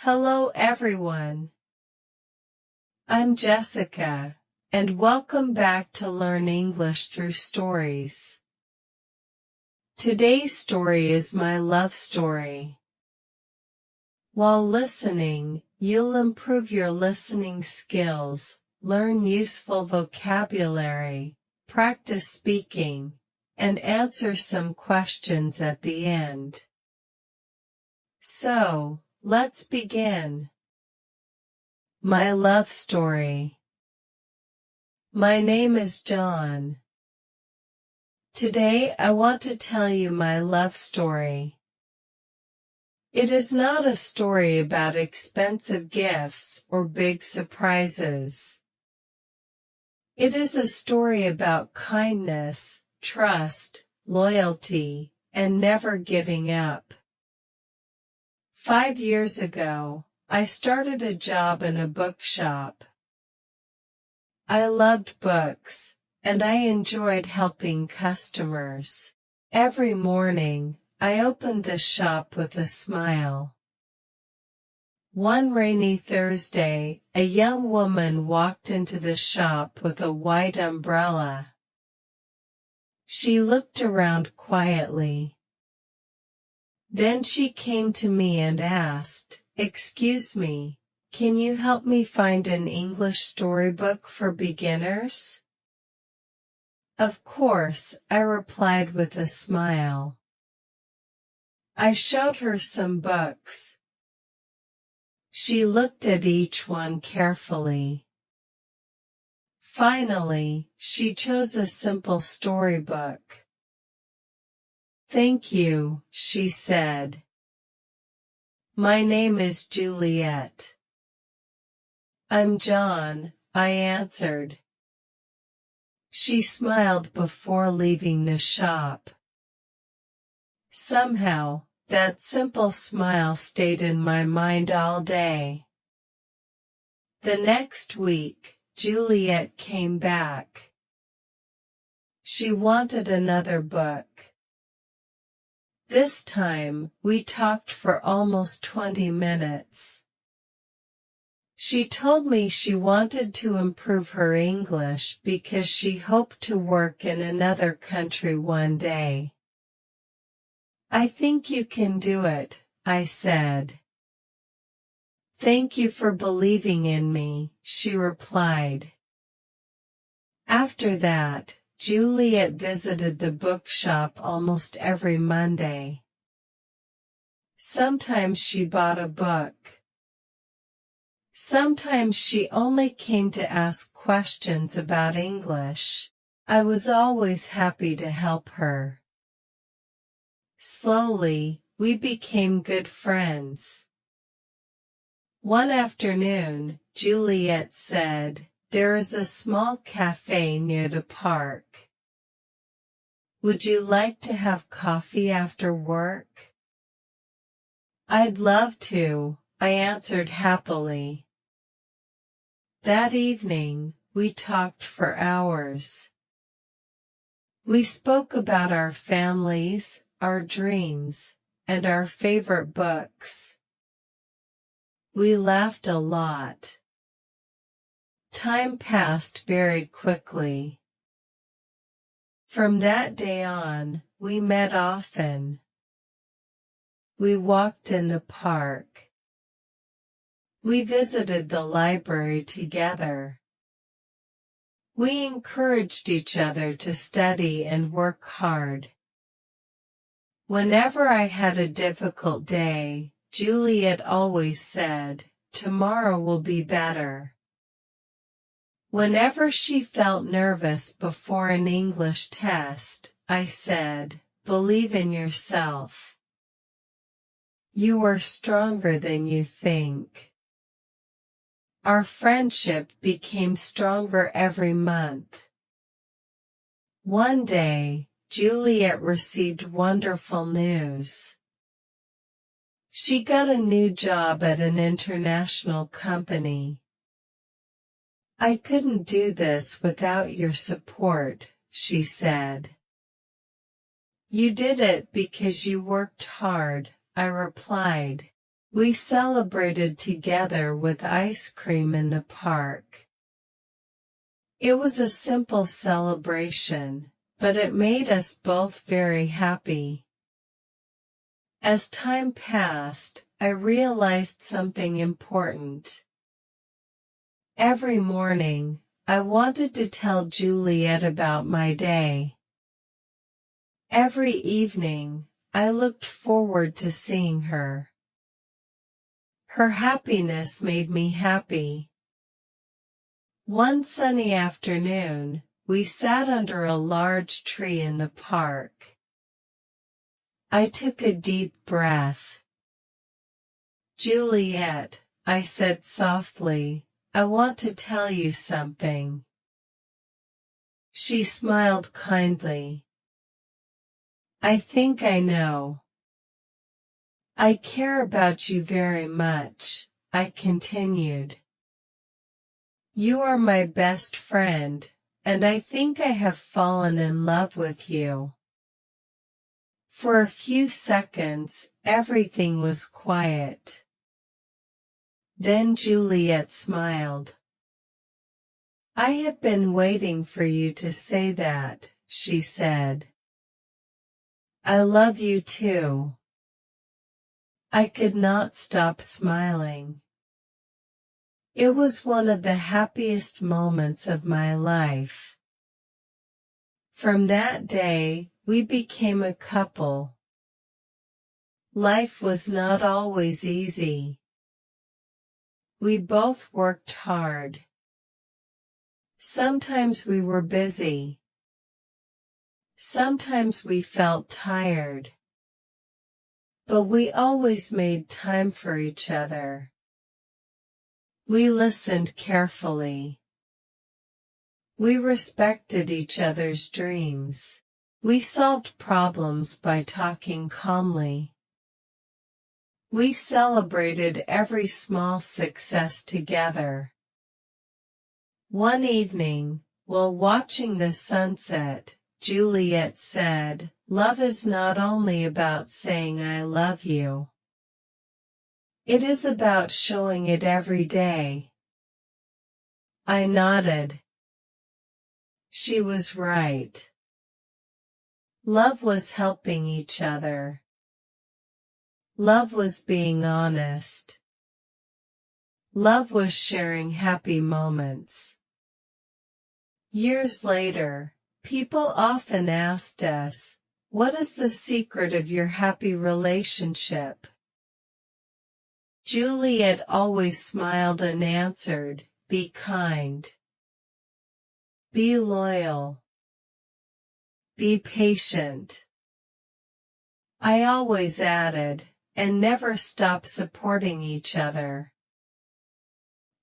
Hello everyone. I'm Jessica, and welcome back to Learn English Through Stories. Today's story is my love story. While listening, you'll improve your listening skills, learn useful vocabulary, practice speaking, and answer some questions at the end. So, let's begin. My love story. My name is John. Today I want to tell you my love story. It is not a story about expensive gifts or big surprises. It is a story about kindness, trust, loyalty, and never giving up. 5 years ago, I started a job in a bookshop. I loved books, and I enjoyed helping customers. Every morning, I opened the shop with a smile. One rainy Thursday, a young woman walked into the shop with a white umbrella. She looked around quietly. Then she came to me and asked, "Excuse me, can you help me find an English storybook for beginners?" Of course, I replied with a smile. I showed her some books. She looked at each one carefully. Finally, she chose a simple storybook. "Thank you," she said. "My name is Juliet." "I'm John," I answered. She smiled before leaving the shop. Somehow, that simple smile stayed in my mind all day. The next week, Juliet came back. She wanted another book. This time, we talked for almost 20 minutes. She told me she wanted to improve her English because she hoped to work in another country one day. "I think you can do it," I said. "Thank you for believing in me," she replied. After that, Juliet visited the bookshop almost every Monday. Sometimes she bought a book. Sometimes she only came to ask questions about English. I was always happy to help her. Slowly, we became good friends. One afternoon, Juliet said, "There is a small cafe near the park. Would you like to have coffee after work?" "I'd love to," I answered happily. That evening, we talked for hours. We spoke about our families, our dreams, and our favorite books. We laughed a lot. Time passed very quickly. From that day on, we met often. We walked in the park. We visited the library together. We encouraged each other to study and work hard. Whenever I had a difficult day, Juliet always said, "Tomorrow will be better." Whenever she felt nervous before an English test, I said, "Believe in yourself. You are stronger than you think." Our friendship became stronger every month. One day, Juliet received wonderful news. She got a new job at an international company. "I couldn't do this without your support," she said. "You did it because you worked hard," I replied. We celebrated together with ice cream in the park. It was a simple celebration, but it made us both very happy. As time passed, I realized something important. Every morning, I wanted to tell Juliet about my day. Every evening, I looked forward to seeing her. Her happiness made me happy. One sunny afternoon, we sat under a large tree in the park. I took a deep breath. "Juliet," I said softly, "I want to tell you something." She smiled kindly. "I think I know." "I care about you very much," I continued. "You are my best friend, and I think I have fallen in love with you." For a few seconds, everything was quiet. Then Juliet smiled. "I have been waiting for you to say that," she said. "I love you too." I could not stop smiling. It was one of the happiest moments of my life. From that day, we became a couple. Life was not always easy. We both worked hard. Sometimes we were busy. Sometimes we felt tired. But we always made time for each other. We listened carefully. We respected each other's dreams. We solved problems by talking calmly. We celebrated every small success together. One evening, while watching the sunset, Juliet said, "Love is not only about saying I love you. It is about showing it every day." I nodded. She was right. Love was helping each other. Love was being honest. Love was sharing happy moments. Years later, people often asked us, "What is the secret of your happy relationship?" Juliet always smiled and answered, "Be kind. Be loyal. Be patient." I always added, "And never stop supporting each other."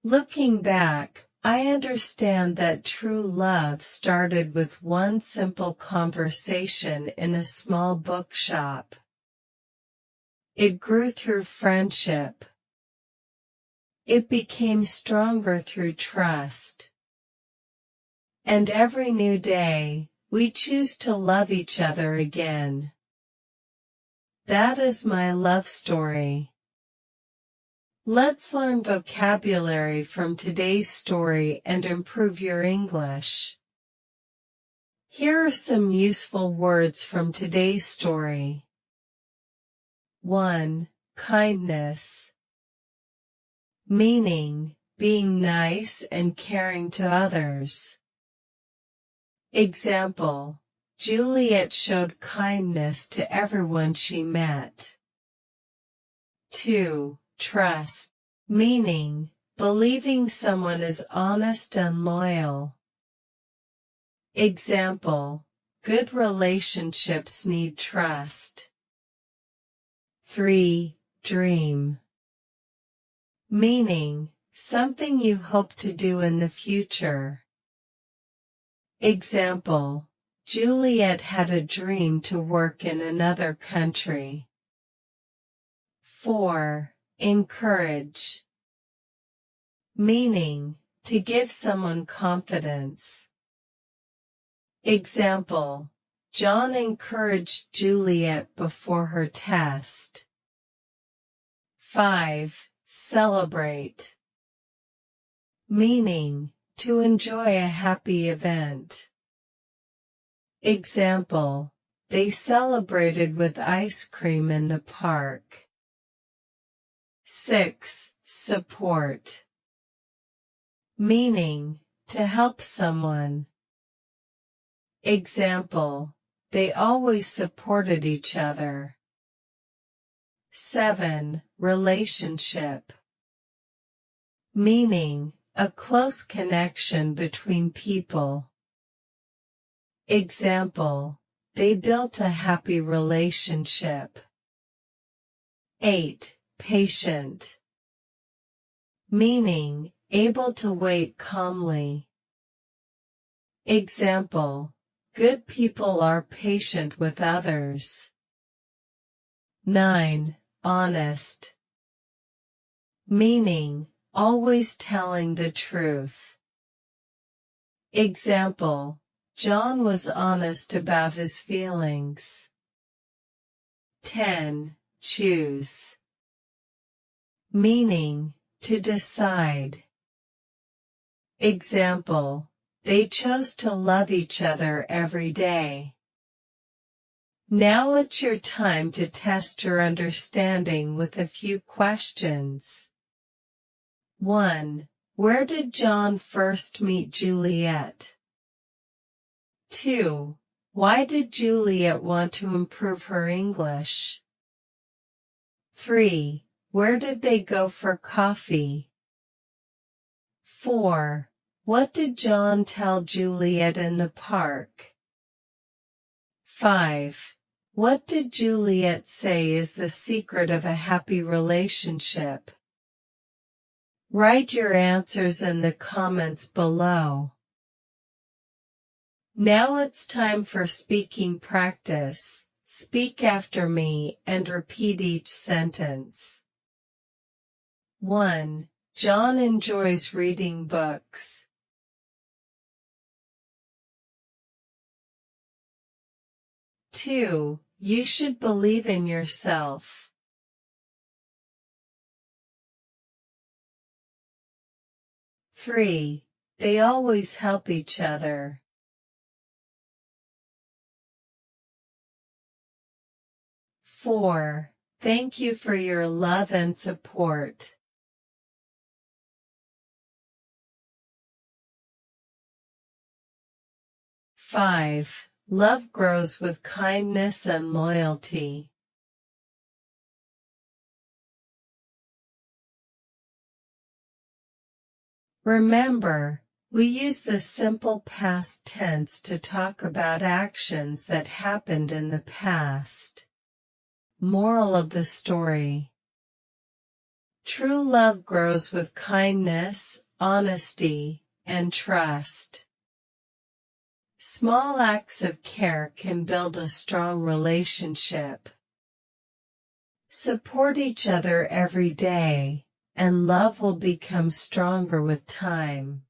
Looking back, I understand that true love started with one simple conversation in a small bookshop. It grew through friendship. It became stronger through trust. And every new day, we choose to love each other again. That is my love story. Let's learn vocabulary from today's story and improve your English. Here are some useful words from today's story. 1. Kindness. Meaning, being nice and caring to others. Example, Juliet showed kindness to everyone she met. 2. Trust. Meaning, believing someone is honest and loyal. Example, good relationships need trust. 3. Dream. Meaning, something you hope to do in the future. Example, Juliet had a dream to work in another country. 4. Encourage. Meaning, to give someone confidence. Example, John encouraged Juliet before her test. 5. Celebrate. Meaning, to enjoy a happy event. Example, they celebrated with ice cream in the park. 6. Support. Meaning, to help someone. Example, they always supported each other. 7. Relationship. Meaning, a close connection between people. Example, they built a happy relationship. 8. Patient. Meaning, able to wait calmly. Example, good people are patient with others. 9. Honest. Meaning, always telling the truth. Example, John was honest about his feelings. 10. Choose. Meaning, to decide. Example, they chose to love each other every day. Now it's your time to test your understanding with a few questions. 1. Where did John first meet Juliet? 2. Why did Juliet want to improve her English? 3. Where did they go for coffee? 4. What did John tell Juliet in the park? 5. What did Juliet say is the secret of a happy relationship? Write your answers in the comments below. Now it's time for speaking practice. Speak after me and repeat each sentence. 1. John enjoys reading books. 2. You should believe in yourself. 3. They always help each other. 4. Thank you for your love and support. 5. Love grows with kindness and loyalty. Remember, we use the simple past tense to talk about actions that happened in the past. Moral of the story: true love grows with kindness, honesty, and trust. Small acts of care can build a strong relationship. Support each other every day, and love will become stronger with time.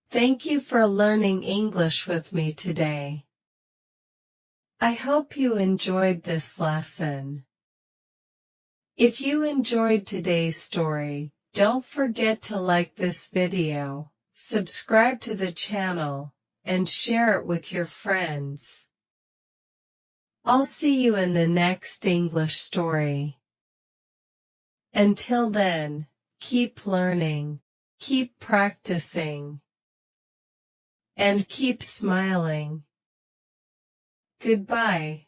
Thank you for learning English with me today. I hope you enjoyed this lesson. If you enjoyed today's story, don't forget to like this video, subscribe to the channel, and share it with your friends. I'll see you in the next English story. Until then, keep learning, keep practicing, and keep smiling. Goodbye.